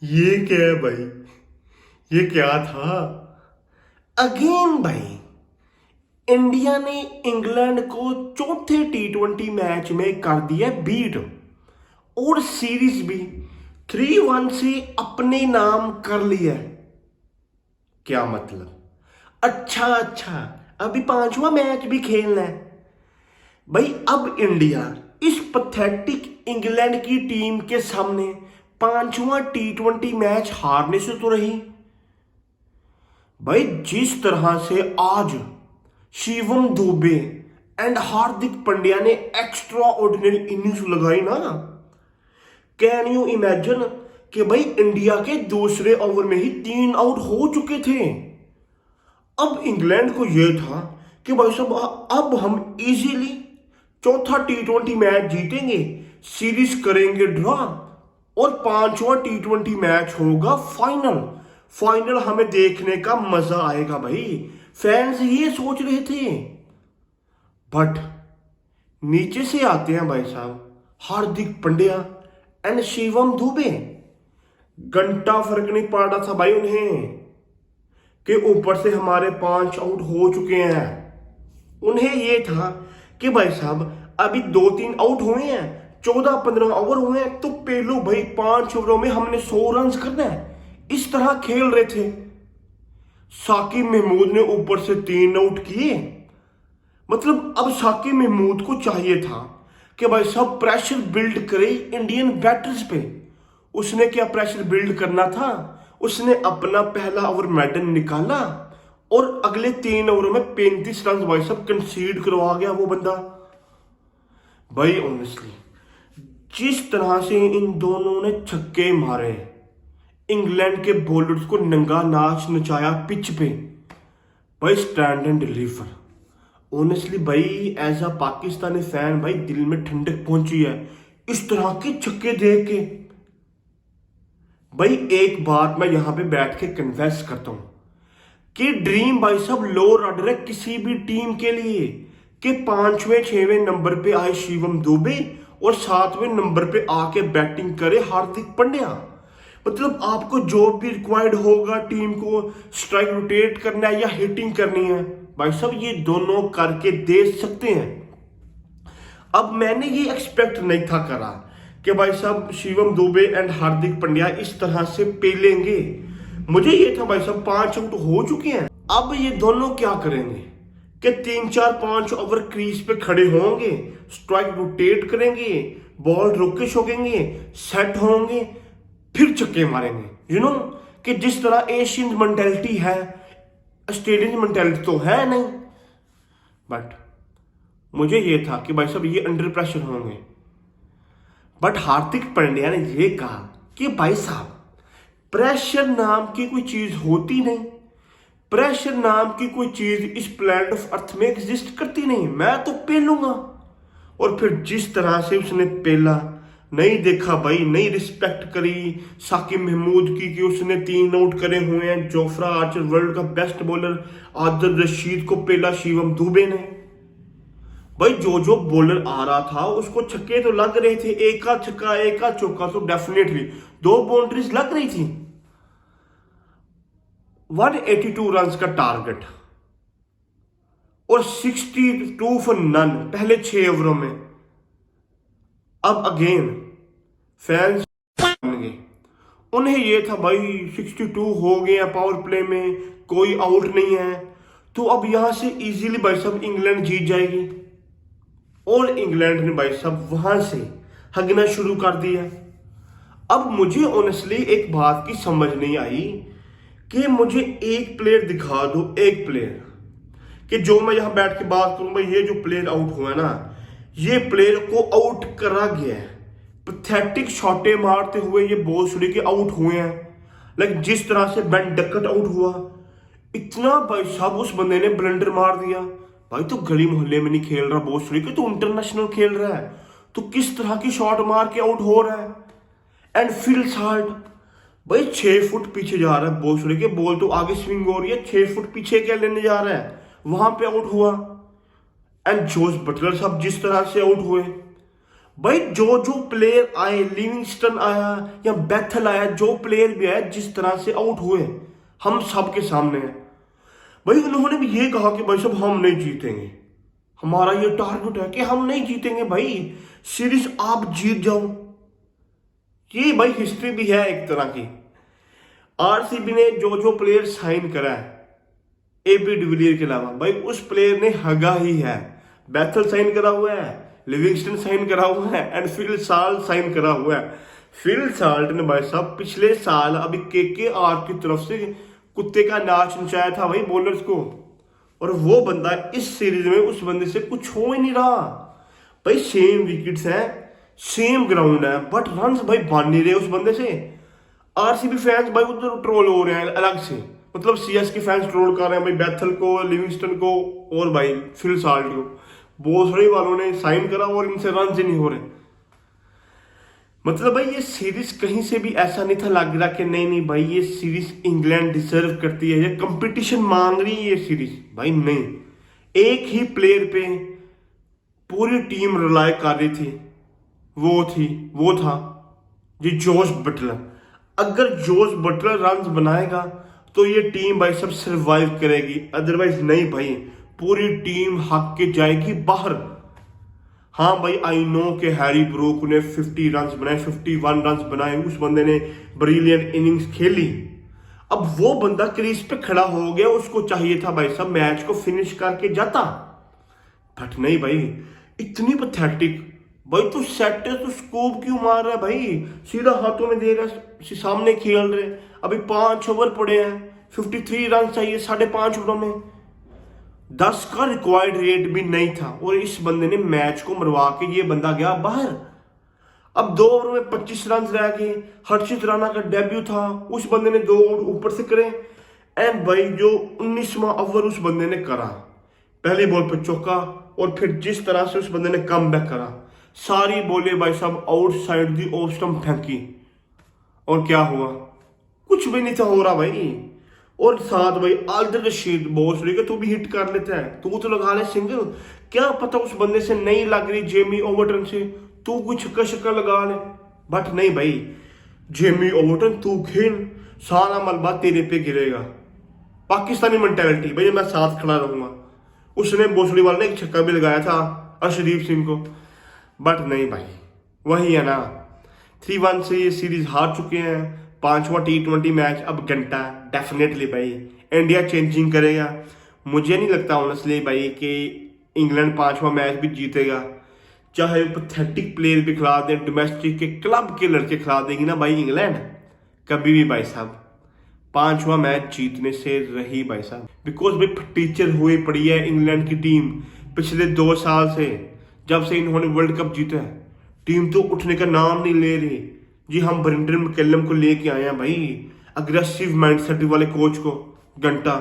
ये क्या है भाई? ये क्या था? अगेन भाई, इंडिया ने इंग्लैंड को चौथे टी20 मैच में कर दिया बीट और सीरीज भी 3-1 से अपने नाम कर लिया। क्या मतलब? अच्छा अच्छा, अभी पांचवा मैच भी खेलना है भाई। अब इंडिया इस पथेटिक इंग्लैंड की टीम के सामने पांचवा टी20 मैच हारने से तो रही भाई। जिस तरह से आज शिवम दुबे एंड हार्दिक पांड्या ने एक्स्ट्रा ऑर्डिनरी इनिंग्स लगाई ना, कैन यू इमेजिन कि भाई इंडिया के दूसरे ओवर में ही 3 आउट हो चुके थे। अब इंग्लैंड को यह था कि भाई साहब अब हम इजीली चौथा टी20 मैच जीतेंगे, सीरीज करेंगे ड्रॉ और पांचवा टी20 मैच होगा फाइनल। फाइनल हमें देखने का मजा आएगा भाई। फैंस ये सोच रहे थे। बट नीचे से आते हैं भाई साहब हार्दिक पांड्या एंड शिवम दुबे। घंटा फर्क नहीं पड़ रहा था भाई उन्हें कि ऊपर से हमारे 5 आउट हो चुके हैं। उन्हें यह था कि भाई साहब अभी 2-3 आउट हुए हैं, 14-15 ओवर हुए हैं, तो पेलो भाई 5 ओवरों में हमने 100 रन करना है। इस तरह खेल रहे थे। साकिब महमूद ने ऊपर से 3 आउट किए। मतलब अब साकिब महमूद को चाहिए था कि भाई साहब प्रेशर बिल्ड करे इंडियन बैटर्स पे। उसने क्या प्रेशर बिल्ड करना था? उसने अपना पहला ओवर मैडन निकाला और अगले 3 ओवरों में 35 रन भाई साहब कंसीड करवा गया वो बंदा। भाई ऑनेस्टली जिस तरह से इन दोनों ने छक्के मारे, इंग्लैंड के बॉलर्स को नंगा नाच नचाया पिच पे भाई, स्टैंड एंड डिलीवर। ऑनेस्टली भाई एज अ पाकिस्तानी फैन भाई दिल में ठंडक पहुंची है इस तरह के छक्के देख के। भाई एक बात मैं यहां पे बैठ के कन्फेस करता हूं कि ड्रीम भाई साहब लो ऑर्डर है किसी भी टीम के लिए कि 5वें 6वें नंबर पे आए शिवम दुबे और 7वें नंबर पे आके बैटिंग करे हार्दिक पांड्या। मतलब आपको जो भी रिक्वायर्ड होगा टीम को स्ट्राइक रोटेट करना है या हिटिंग करनी है भाई साहब ये दोनों करके दे सकते हैं। अब मैंने ये एक्सपेक्ट नहीं था करा कि भाई साहब शिवम दुबे एंड हार्दिक पांड्या इस तरह से पेलेंगे। मुझे ये था भाई साहब 5 आउट हो चुके हैं, अब ये दोनों क्या करेंगे कि 3-4-5 ओवर क्रीज पे खड़े होंगे, स्ट्राइक रोटेट करेंगे, बॉल रोके छोकेंगे, सेट होंगे, फिर छक्के मारेंगे। यू नो कि जिस तरह एशियन मेंटेलिटी है, ऑस्ट्रेलियन मेंटेलिटी तो है नहीं। बट मुझे ये था कि भाई साहब ये अंडर प्रेशर होंगे। बट हार्दिक पांड्या ने ये कहा कि भाई साहब प्रेशर नाम की कोई चीज होती नहीं, प्रेशर नाम की कोई चीज इस प्लैनेट ऑफ अर्थ में एग्जिस्ट करती नहीं, मैं तो पेलूंगा। और फिर जिस तरह से उसने पेला, नहीं देखा भाई, नहीं रिस्पेक्ट करी साकिब महमूद की कि उसने 3 आउट करे हुए हैं। जोफ्रा आर्चर वर्ल्ड का बेस्ट बॉलर आदिल रशीद को पेला शिवम दुबे ने। भाई जो जो बॉलर आ रहा था उसको छक्के तो लग रहे थे, एक का छक्का एक का चौका तो डेफिनेटली 2 बाउंड्रीज लग रही थी। 182 रन का टारगेट और 62 फॉर नन पहले 6 ओवरों में। अब अगेन फैंस बन गए, उन्हें यह था भाई 62 हो गए पावर प्ले में, कोई आउट नहीं है, तो अब यहां से इजीली भाई साहब इंग्लैंड जीत जाएगी। और इंग्लैंड ने भाई साहब वहां से हगना शुरू कर दिया। अब मुझे ऑनेस्टली एक बात की समझ नहीं आई कि मुझे एक प्लेयर दिखा दो, एक प्लेयर कि जो मैं यहां बैठ के बात करूं भाई ये जो प्लेयर आउट हुआ ना, ये प्लेयर को आउट करा गया है। पैथेटिक शॉटे मारते हुए ये बोसड़ी के आउट हुए हैं। लाइक जिस तरह से बेन डकट आउट हुआ, इतना भाई साहब उस बंदे ने ब्लंडर मार दिया। भाई तो गली मोहल्ले में नहीं खेल रहा बोसड़ी के, तो इंटरनेशनल खेल रहा है, तो किस तरह की शॉट मार के आउट हो रहा है। एंड फिल साल्ट भाई 6 फुट पीछे जा रहा है बोसड़ी के, बॉल तो आगे स्विंग हो रही है, 6 फुट पीछे क्या लेने जा रहा है, वहां पे आउट हुआ। एंड जोस बटलर साहब जिस तरह से आउट हुए भाई जो प्लेयर आए, लिविंगस्टन आया या बैथल आया, जो प्लेयर भी आया जिस तरह से आउट हुए हम सबके सामने है भाई। उन्होंने भी ये कहा कि भाई साहब हम नहीं जीतेंगे, हमारा ये टारगेट है कि हम नहीं जीतेंगे भाई, सीरीज आप जीत जाओ। ये भाई हिस्ट्री भी है एक तरह की। आरसीबी ने जो प्लेयर साइन करा है एबी डिविलियर के अलावा, भाई उस प्लेयर ने हगा ही है। बैथल साइन करा हुआ है, लिविंगस्टन साइन करा हुआ है एंड फिल साल्ट साइन करा हुआ है। फिल साल्ट ने भाई साहब पिछले साल अभी केकेआर की तरफ से कुत्ते का नाच नचाया था भाई बॉलर्स को, और वो बंदा इस सीरीज में उस बंदे से कुछ हो ही नहीं रहा भाई। सेम विकेट्स हैं, सेम ग्राउंड है, बट रन्स भाई बन नहीं रहे उस बंदे से। आरसीबी फैंस भाई उधर ट्रोल हो रहे हैं अलग से, मतलब सीएस के फैंस ट्रोल कर रहे हैं भाई बैथल को, लिविंगस्टन को और भाई फिल साल्ट को। बोसरे वालों ने साइन करा और इनसे रन ही नहीं हो रहे। मतलब भाई ये सीरीज कहीं से भी ऐसा नहीं था लग रहा कि नहीं भाई ये सीरीज इंग्लैंड डिजर्व करती है, ये कंपटीशन मांग रही है ये सीरीज। भाई नहीं, एक ही प्लेयर पे पूरी टीम रिलाय कर रही थी, वो था जी जोश बटलर। अगर जोश बटलर रन्स बनाएगा तो ये टीम भाई सब सर्वाइव करेगी, अदरवाइज नहीं भाई, पूरी टीम हक के जाएगी बाहर। हाँ भाई आई नो कि हैरी ब्रूक ने 50 रन्स बनाए, 51 रन्स बनाए, उस बंदे ने ब्रिलियंट इनिंग्स खेली। अब वो बंदा क्रीज पे खड़ा हो गया, उसको चाहिए था भाई सब मैच को फिनिश करके जाता, बट नहीं भाई इतनी पैथेटिक। भाई तू सेट है, तू स्कूप क्यों मार रहा है भाई, सीधा हाथों में दे रहा, सामने खेल रहे। अभी 5 ओवर पड़े हैं, 53 रन चाहिए 5.5 ओवरों में, 10 का रिक्वायर्ड रेट भी नहीं था, और इस बंदे ने मैच को मरवा के ये बंदा गया बाहर। अब 2 ओवर में 25 रन रह गए। हर्षित राणा का डेब्यू था, उस बंदे ने 2 ओवर ऊपर से करे, एंड भाई जो 19वां ओवर उस बंदे ने करा, पहली बॉल पर चौका, और फिर जिस तरह से उस बंदे ने कम बैक करा, सारी बॉलें भाई साहब आउटसाइड दी ऑफ स्टंप फेंकी, और क्या हुआ, कुछ भी नहीं था हो रहा भाई। और साथ भाई आल्दर रशीद बॉस रही, तू भी हिट कर लेता है, तू तो लगा ले सिंगल, क्या पता उस बंदे से नहीं लग रही जेमी ओवरटन से, तू कुछ छक्का शक्का लगा ले, बट नहीं भाई जेमी ओवरटन तू खेल, सारा मलबा तेरे पे गिरेगा। पाकिस्तानी मेंटेलिटी भाई, मैं साथ खड़ा रहूंगा। उसने भोसड़ीवाल ने एक छक्का भी लगाया था अर्शदीप सिंह को, बट नहीं भाई वही है ना, 3-1 से ये सीरीज हार चुके हैं। 5वां T20 मैच अब घंटा डेफिनेटली भाई इंडिया चेंजिंग करेगा। मुझे नहीं लगता ऑनेस्टली भाई कि इंग्लैंड 5वां मैच भी जीतेगा, चाहे पैथेटिक प्लेयर भी खिला दें, डोमेस्टिक के क्लब के लड़के खिला देंगी ना भाई इंग्लैंड, कभी भी भाई साहब 5वां मैच जीतने से रही भाई साहब। बिकॉज भाई टीचर हुई पड़ी है इंग्लैंड की टीम पिछले 2 साल से, जब से इन्होंने वर्ल्ड कप जीता है, टीम तो उठने का नाम नहीं ले रही जी। हम ब्रेंडन मैकलम को लेके आए हैं भाई, अग्रेसिव माइंडसेट वाले कोच को, घंटा